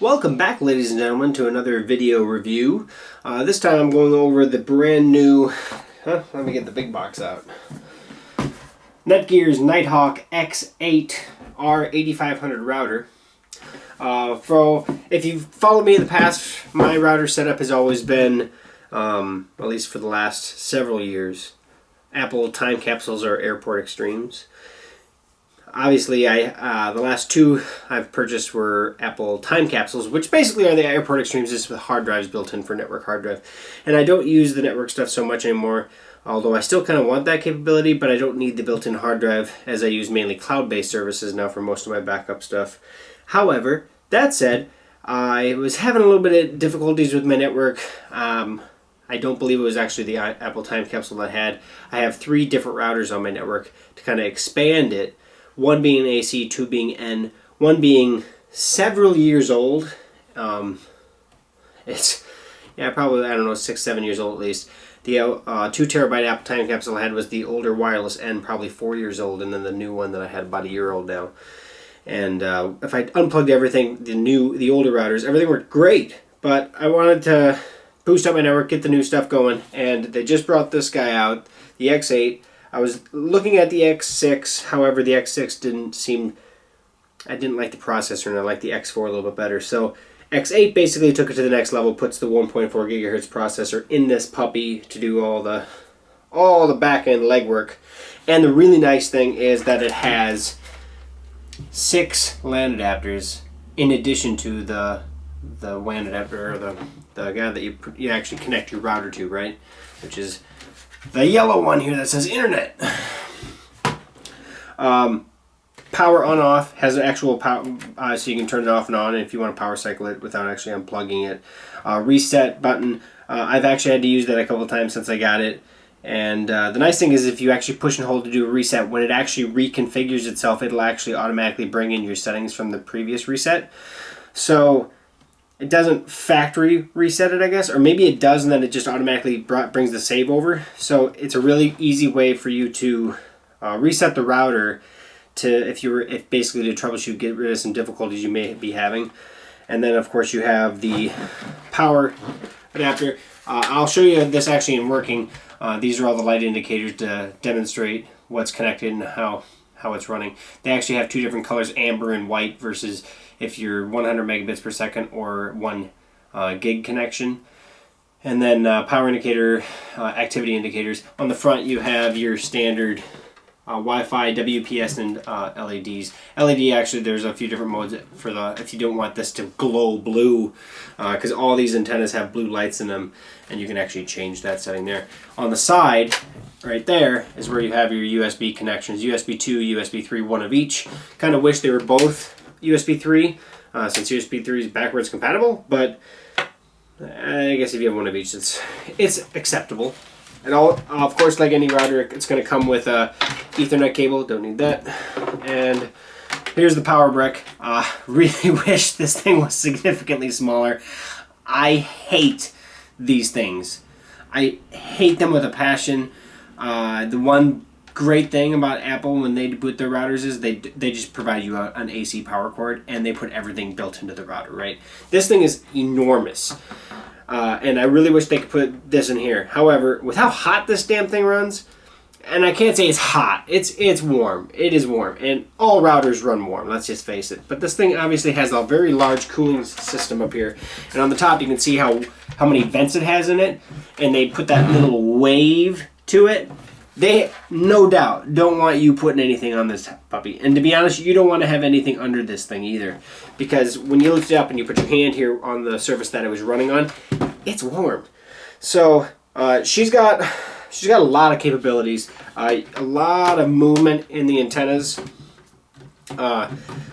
Welcome back, ladies and gentlemen, to another video review. This time I'm going over the brand new, let me get the big box out, Netgear's Nighthawk X8 R8500 router. If you've followed me in the past, my router setup has always been, at least for the last several years, Apple time capsules or airport extremes. Obviously, the last two I've purchased were Apple time capsules, which basically are the airport extremes just with hard drives built in for network hard drive. And I don't use the network stuff so much anymore, although I still kind of want that capability, but I don't need the built-in hard drive as I use mainly cloud-based services now for most of my backup stuff. However, that said, I was having a little bit of difficulties with my network. I don't believe it was actually the Apple time capsule that I have 3 different routers on my network to kind of expand it. One being AC, 2 being N, 1 being several years old. It's, probably, I don't know, 6-7 years old at least. The 2 terabyte Apple time capsule I had was the older wireless N, probably 4 years old, and then the new one that I had about a year old now. And if I unplugged everything, the older routers, everything worked great, but I wanted to boost up my network, get the new stuff going, and they just brought this guy out, the X8. I was looking at the X6, however the X6 I didn't like the processor, and I like the X4 a little bit better. So X8 basically took it to the next level, puts the 1.4 gigahertz processor in this puppy to do all the back-end legwork. And the really nice thing is that it has 6 LAN adapters in addition to the WAN adapter, or the guy that you actually connect your router to, right? Which is the yellow one here that says internet. Power on off has an actual power, so you can turn it off and on if you want to power cycle it without actually unplugging it. Reset button, I've actually had to use that a couple of times since I got it. And the nice thing is if you actually push and hold to do a reset, when it actually reconfigures itself, it'll actually automatically bring in your settings from the previous reset. So it doesn't factory reset it, I guess, or maybe it does and then it just automatically brings the save over. So it's a really easy way for you to reset the router if basically to troubleshoot, get rid of some difficulties you may be having. And then of course you have the power adapter. I'll show you this actually in working. These are all the light indicators to demonstrate what's connected and how it's running. They actually have 2 different colors, amber and white, versus if you're 100 megabits per second or 1 gig connection. And then power indicator, activity indicators. On the front you have your standard Wi-Fi, WPS, and LEDs. LED, actually, there's a few different modes for if you don't want this to glow blue, because all these antennas have blue lights in them, and you can actually change that setting there. On the side, right there, is where you have your USB connections. USB 2, USB 3, 1 of each. Kind of wish they were both USB 3, since USB 3 is backwards compatible, but I guess if you have 1 of each, it's acceptable. And of course, like any router, it's going to come with a Ethernet cable. Don't need that. And here's the power brick. Really wish this thing was significantly smaller. I hate these things. I hate them with a passion. The one great thing about Apple when they put their routers is they just provide you an AC power cord, and they put everything built into the router, right? This thing is enormous. And I really wish they could put this in here. However, with how hot this damn thing runs, and I can't say it's hot, it's warm. It is warm, and all routers run warm, let's just face it. But this thing obviously has a very large cooling system up here. And on the top you can see how many vents it has in it, and they put that little wave to it. They, no doubt, don't want you putting anything on this puppy. And to be honest, you don't want to have anything under this thing either. Because when you lift it up and you put your hand here on the surface that it was running on, it's warm. So she's got a lot of capabilities, a lot of movement in the antennas.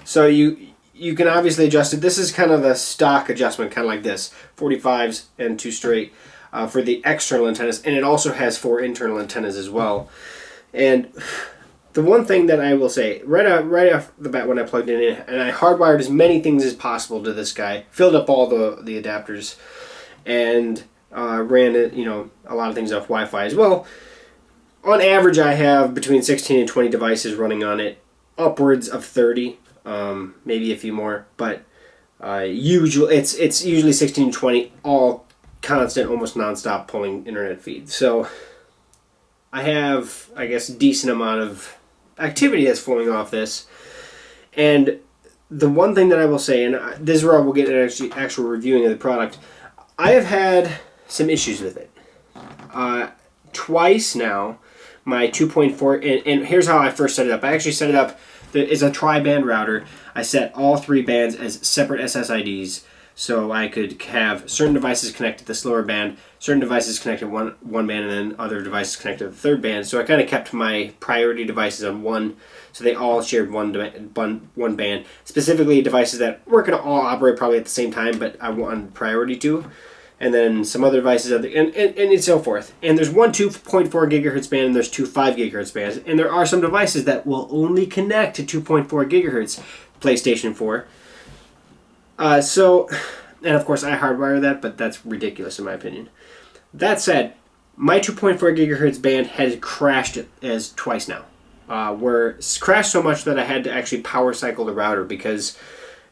So you can obviously adjust it. This is kind of the stock adjustment, kind of like this, 45s and 2 straight. For the external antennas, and it also has 4 internal antennas as well. And the one thing that I will say, right off the bat when I plugged it in, and I hardwired as many things as possible to this guy, filled up all the adapters, and ran it, a lot of things off Wi-Fi as well. On average, I have between 16 and 20 devices running on it, upwards of 30, maybe a few more, but It's usually 16 to 20, all constant, almost nonstop pulling internet feed. So I have, I guess, a decent amount of activity that's flowing off this. And the one thing that I will say, and this is where we'll get an actual reviewing of the product, I have had some issues with it. Twice now, my 2.4, and here's how I first set it up. I actually set it up as a tri-band router. I set all 3 bands as separate SSIDs, so I could have certain devices connected to the slower band, certain devices connected one band, and then other devices connected to the third band. So I kind of kept my priority devices on one, so they all shared one band. Specifically, devices that weren't going to all operate probably at the same time, but I wanted priority to. And then some other devices, and so forth. And there's one 2.4 gigahertz band, and there's 2 5 gigahertz bands. And there are some devices that will only connect to 2.4 gigahertz, PlayStation 4. And of course I hardwire that, but that's ridiculous in my opinion. That said, my 2.4 gigahertz band has crashed as twice now. Where it's crashed so much that I had to actually power cycle the router, because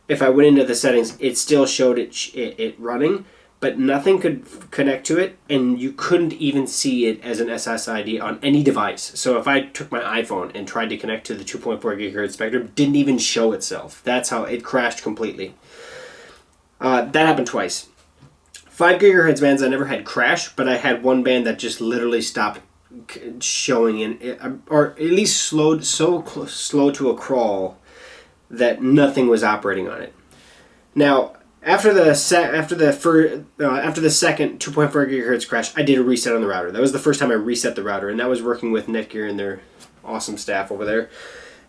if I went into the settings, it still showed it running, but nothing could connect to it, and you couldn't even see it as an SSID on any device. So if I took my iPhone and tried to connect to the 2.4 gigahertz spectrum, it didn't even show itself. That's how it crashed completely. That happened twice. 5 gigahertz bands I never had crash, but I had one band that just literally stopped showing in, or at least slowed so slow to a crawl that nothing was operating on it. Now, after the second 2.4 gigahertz crash, I did a reset on the router. That was the first time I reset the router, and that was working with Netgear and their awesome staff over there.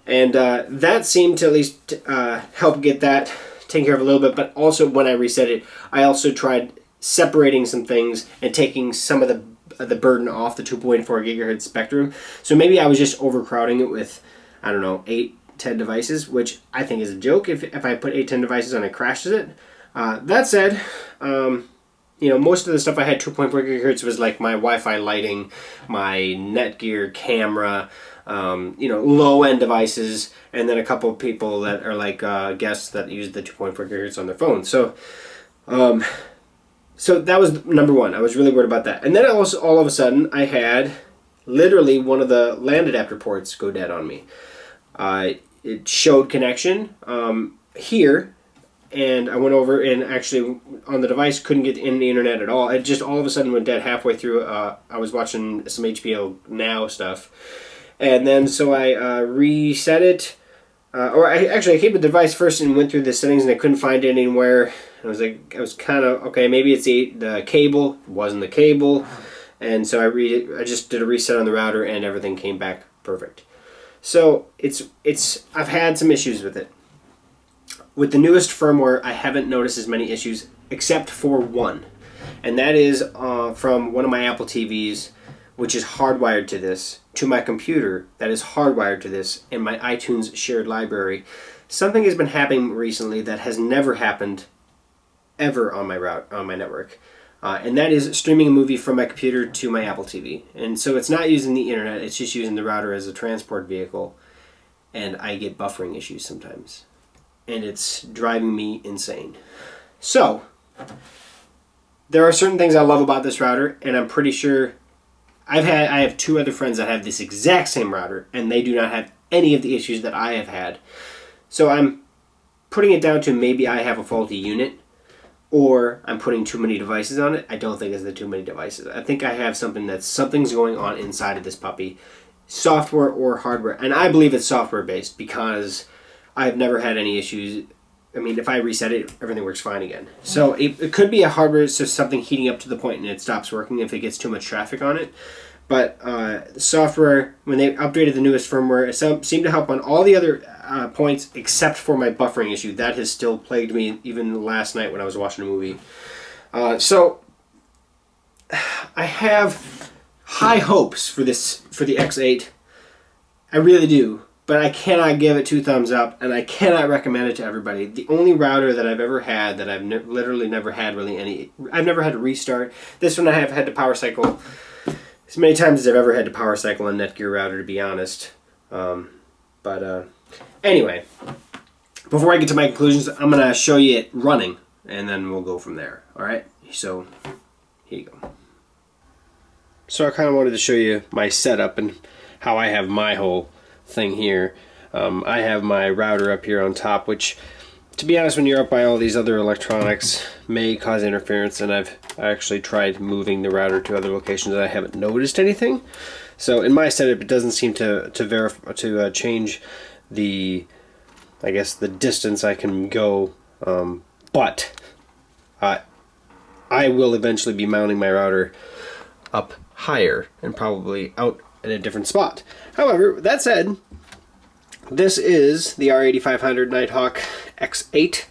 And that seemed to at least help get that taken care of a little bit. But also, when I reset it, I also tried separating some things and taking some of the burden off the 2.4 gigahertz spectrum. So maybe I was just overcrowding it with, I don't know, 8, 10 devices, which I think is a joke if I put 8, 10 devices on and it crashes it. That said, most of the stuff I had 2.4 gigahertz was like my Wi-Fi lighting, my Netgear camera, low-end devices, and then a couple of people that are like guests that use the 2.4 gigahertz on their phone. So that was number one. I was really worried about that. And then all of a sudden, I had literally one of the LAN adapter ports go dead on me. It showed connection here, and I went over and actually on the device couldn't get in the internet at all. It just all of a sudden went dead halfway through. I was watching some HBO Now stuff, and then so I reset it. I came to the device first and went through the settings, and I couldn't find it anywhere. I was kind of okay. Maybe it's the cable. It wasn't the cable, and so I just did a reset on the router, and everything came back perfect. So I've had some issues with it. With the newest firmware, I haven't noticed as many issues, except for one, and that is from one of my Apple TVs, which is hardwired to this, to my computer that is hardwired to this, and my iTunes shared library. Something has been happening recently that has never happened ever on my network, and that is streaming a movie from my computer to my Apple TV. And so it's not using the internet; it's just using the router as a transport vehicle, and I get buffering issues sometimes. And it's driving me insane. So, there are certain things I love about this router, and I'm pretty sure I have 2 other friends that have this exact same router, and they do not have any of the issues that I have had. So I'm putting it down to maybe I have a faulty unit, or I'm putting too many devices on it. I don't think it's the too many devices. I think I have something's going on inside of this puppy, software or hardware, and I believe it's software based because I've never had any issues. I mean, if I reset it, everything works fine again. So it could be a hardware, so something heating up to the point and it stops working if it gets too much traffic on it. But the software, when they updated the newest firmware, it seemed to help on all the other points except for my buffering issue. That has still plagued me even last night when I was watching a movie. So I have high hopes for the X8. I really do. But I cannot give it 2 thumbs up, and I cannot recommend it to everybody. The only router that I've ever had that I've literally never had really any... I've never had to restart. This one I have had to power cycle as many times as I've ever had to power cycle a Netgear router, to be honest. Anyway, before I get to my conclusions, I'm going to show you it running, and then we'll go from there. All right, so here you go. So I kind of wanted to show you my setup and how I have my whole thing here. I have my router up here on top, which, to be honest, when you're up by all these other electronics, may cause interference, and I actually tried moving the router to other locations and I haven't noticed anything. So in my setup, it doesn't seem to change the, I guess, the distance I can go, but I will eventually be mounting my router up higher and probably out in a different spot. However, that said, this is the R8500 Nighthawk X8.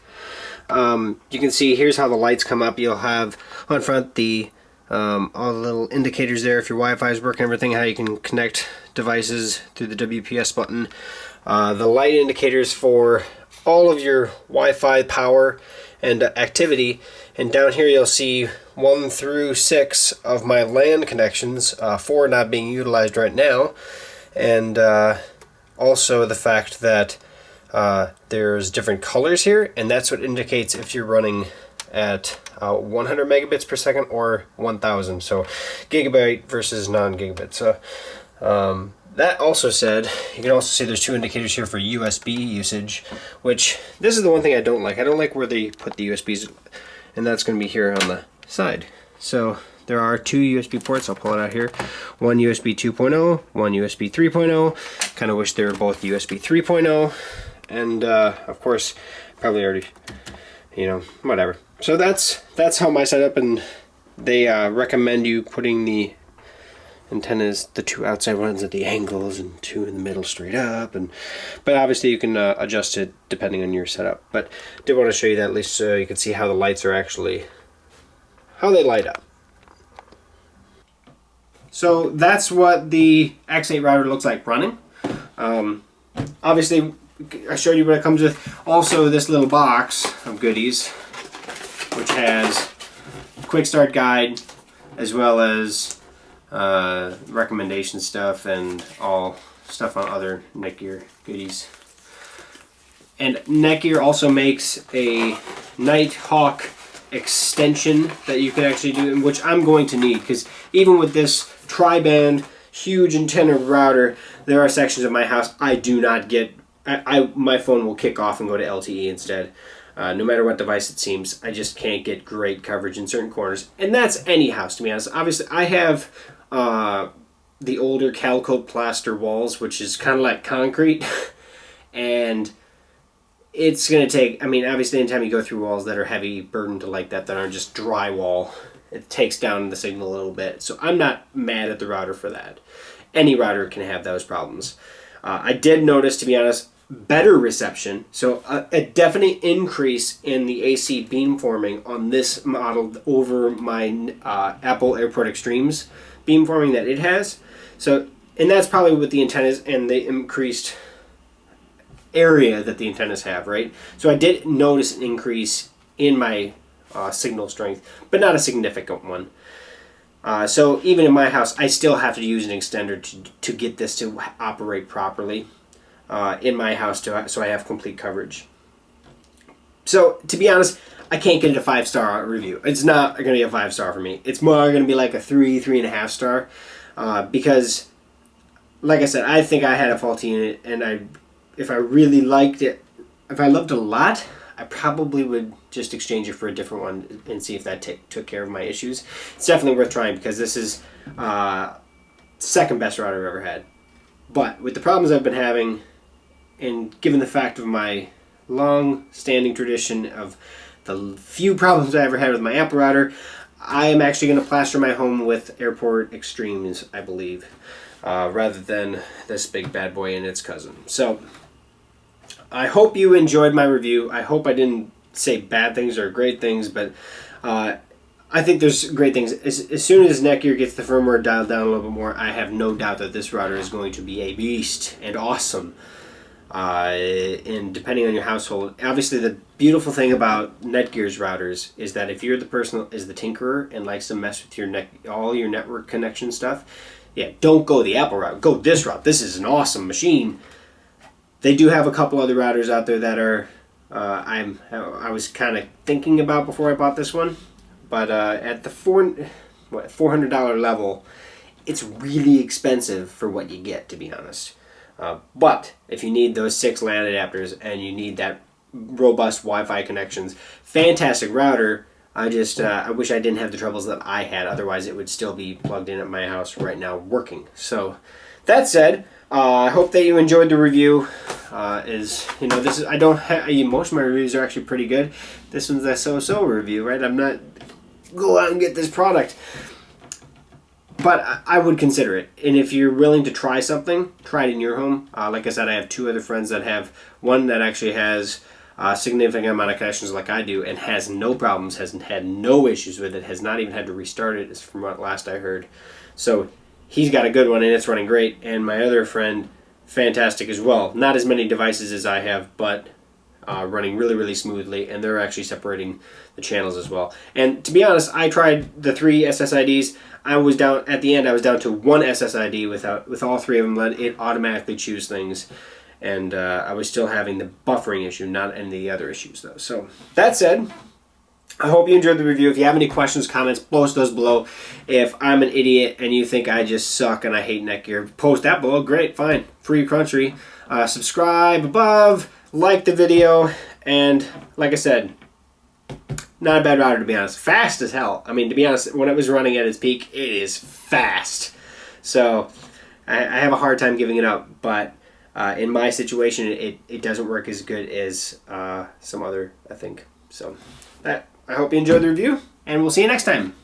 You can see here's how the lights come up. You'll have on front the all the little indicators there if your Wi-Fi is working, everything, how you can connect devices through the WPS button. The light indicators for all of your Wi-Fi power and activity, and down here you'll see 1 through 6 of my LAN connections, 4 not being utilized right now, and also the fact that there's different colors here, and that's what indicates if you're running at 100 megabits per second or 1000, so gigabyte versus non-gigabit. So that also said, you can also see there's 2 indicators here for USB usage, which this is the one thing I don't like. I don't like where they put the USBs, and that's going to be here on the side. So there are 2 USB ports. I'll pull it out here. One USB 2.0, one USB 3.0. Kind of wish they were both USB 3.0, and of course, probably already, you know, whatever. So that's how my setup, and they recommend you putting the antennas, the 2 outside ones at the angles and 2 in the middle straight up, but obviously you can adjust it depending on your setup. But I did want to show you that at least so you can see how the lights are actually, how they light up. So that's what the X8 router looks like running. Obviously I showed you what it comes with. Also this little box of goodies, which has a quick start guide as well as recommendation stuff and all stuff on other Netgear goodies. And Netgear also makes a Nighthawk extension that you can actually do, which I'm going to need, because even with this tri-band huge antenna router, there are sections of my house I do not get. My phone will kick off and go to LTE instead. No matter what device it seems, I just can't get great coverage in certain corners. And that's any house, to be honest. Obviously, I have the older Calcoat plaster walls, which is kind of like concrete. And it's going to take, I mean, obviously, anytime you go through walls that are heavy burdened like that aren't just drywall, it takes down the signal a little bit. So I'm not mad at the router for that. Any router can have those problems. I did notice, to be honest, better reception, so a definite increase in the AC beamforming on this model over my Apple AirPort Extremes beamforming that it has. So, and that's probably with the antennas and the increased area that the antennas have, right? So I did notice an increase in my signal strength, but not a significant one. So even in my house, I still have to use an extender to get this to operate properly in my house so I have complete coverage. So to be honest, I can't get it a 5-star review. It's not going to be a 5-star for me. It's more going to be like a 3.5 star because, like I said, I think I had a faulty unit, and if I really liked it, if I loved it a lot, I probably would just exchange it for a different one and see if that took care of my issues. It's definitely worth trying because this is second best router I've ever had. But with the problems I've been having, and given the fact of my long-standing tradition of the few problems I ever had with my Apple router, I am actually going to plaster my home with AirPort Extremes, I believe, rather than this big bad boy and its cousin. So I hope you enjoyed my review. I hope I didn't say bad things or great things, but I think there's great things. As soon as Netgear gets the firmware dialed down a little bit more, I have no doubt that this router is going to be a beast and awesome. And depending on your household, obviously the beautiful thing about Netgear's routers is that if you're the person that is the tinkerer and likes to mess with all your network connection stuff, yeah, don't go the Apple route. Go this route. This is an awesome machine. They do have a couple other routers out there that are I was kind of thinking about before I bought this one, but at the $400 level, it's really expensive for what you get, to be honest. But if you need those 6 LAN adapters and you need that robust Wi-Fi connections, fantastic router. I wish I didn't have the troubles that I had. Otherwise, it would still be plugged in at my house right now working. So, that said, I hope that you enjoyed the review. This is most of my reviews are actually pretty good. This one's a so-so review, right? I'm not go out and get this product, but I would consider it. And if you're willing to try something, try it in your home. Like I said, I have 2 other friends that have one that actually has a significant amount of connections like I do and has no problems, has had no issues with it, has not even had to restart it, is from what last I heard. So he's got a good one and it's running great. And my other friend, fantastic as well. Not as many devices as I have, but running really, really smoothly, and they're actually separating the channels as well. And to be honest, I tried the 3 SSIDs. I was down at the end. I was down to 1 SSID with all 3 of them. Let it automatically choose things, and I was still having the buffering issue, not any of the other issues though. So that said, I hope you enjoyed the review. If you have any questions, comments, post those below. If I'm an idiot and you think I just suck and I hate Netgear, post that below. Great, fine, free country. Subscribe above. Like the video, and like I said, not a bad router, to be honest. Fast as hell. I mean, to be honest, when it was running at its peak, it is fast. So I have a hard time giving it up, but in my situation, it doesn't work as good as some other, I think. So I hope you enjoyed the review, and we'll see you next time.